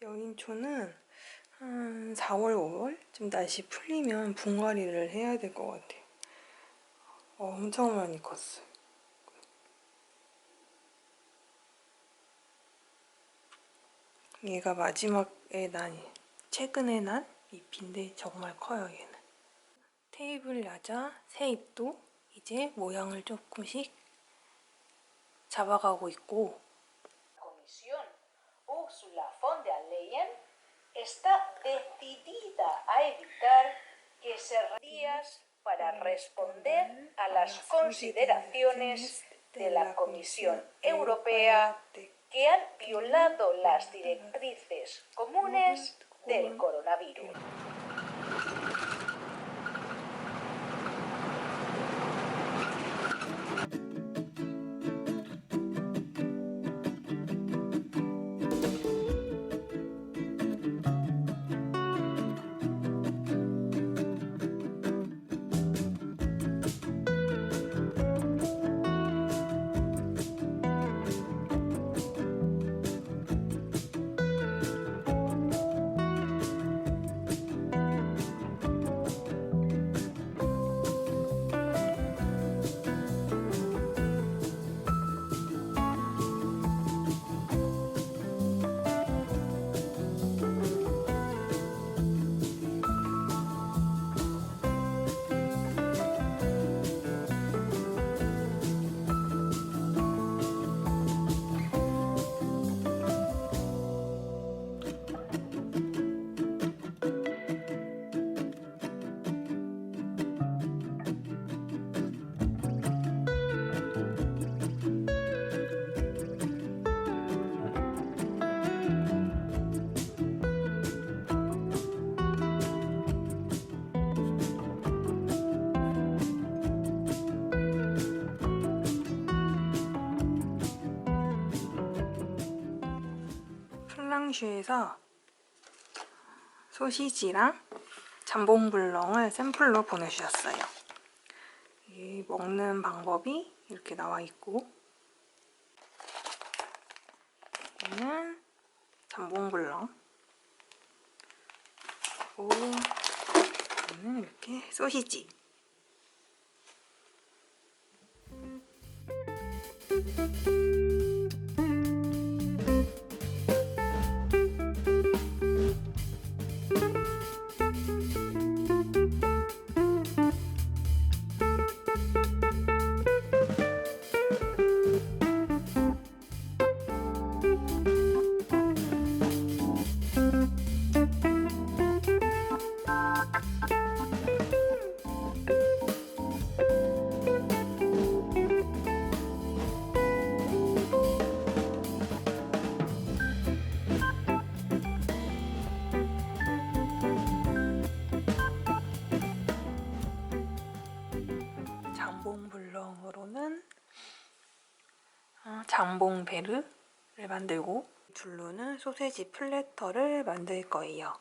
여인초는 한 4월, 5월쯤 날씨 풀리면 분갈이를 해야 될 것 같아요. 엄청 많이 컸어요. 얘가 마지막에 최근에 난 잎인데 정말 커요, 얘는. 테이블 야자 새 잎도 이제 모양을 조금씩 잡아가고 있고, Ursula von der Leyen está decidida a evitar que se días para responder a las consideraciones de la Comisión Europea que han violado las directrices comunes del coronavirus. 플랑슈에서 소시지랑 잠봉블렁을 샘플로 보내주셨어요. 이 먹는 방법이 이렇게 나와 있고, 이거는 잠봉블렁, 그리고 이거는 이렇게 소시지. 잠봉블렁으로는 잠봉베르를 만들고, 줄로는 소시지플래터를 만들 거예요.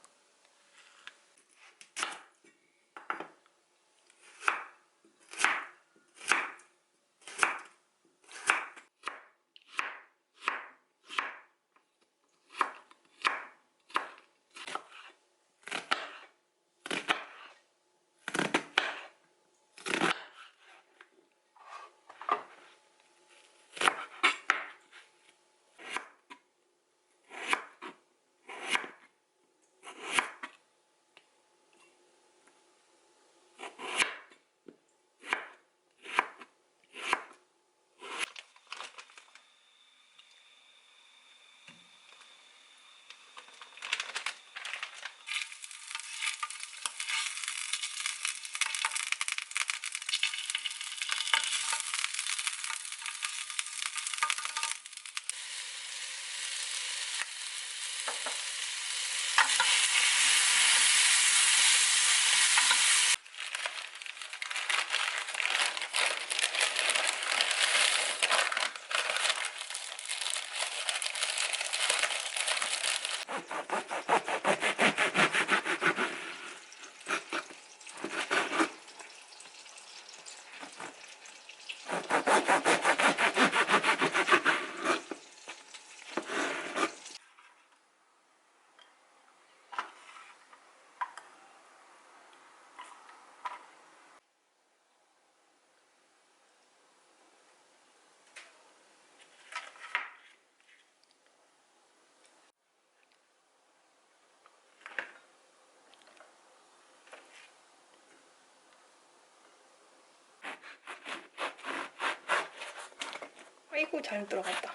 아이고 잘 들어갔다.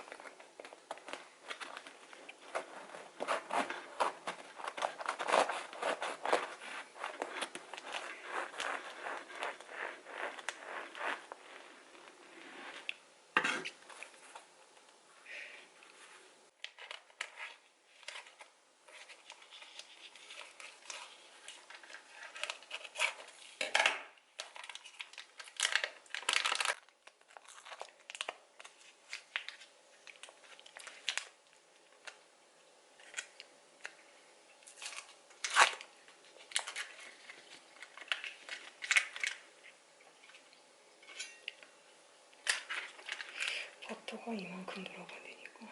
버터가 이만큼 들어가야 되니까.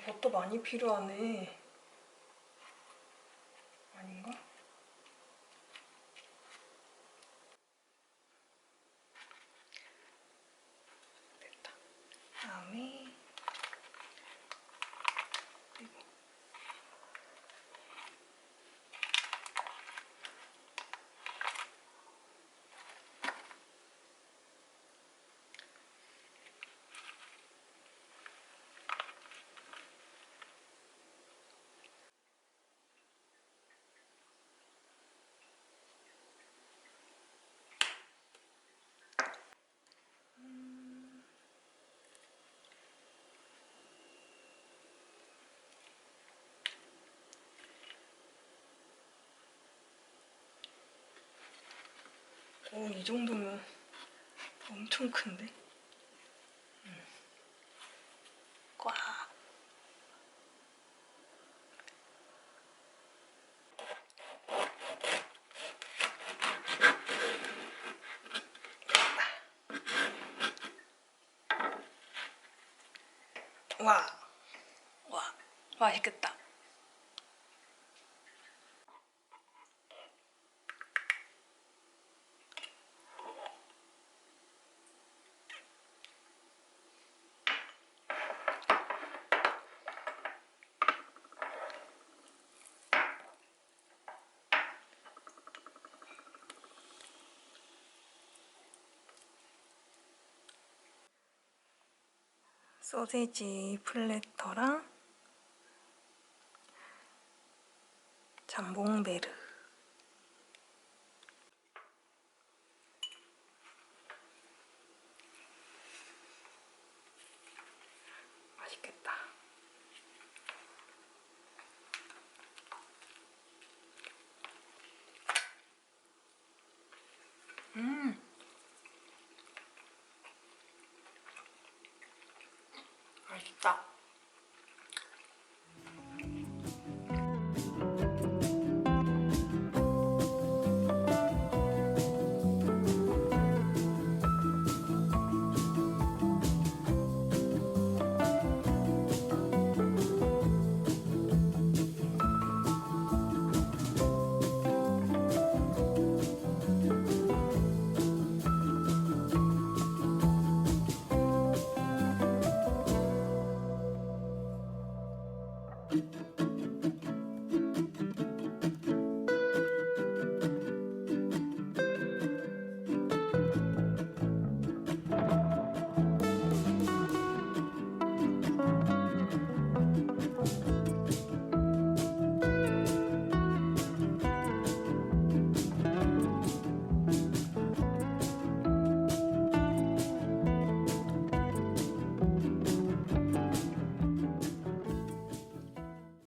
버터 많이 필요하네. 아닌가? 됐다. 다음에 그리고 이 정도면 엄청 큰데? 꽉. 와. 와. 맛있겠다. 소시지 플래터랑 잠봉베르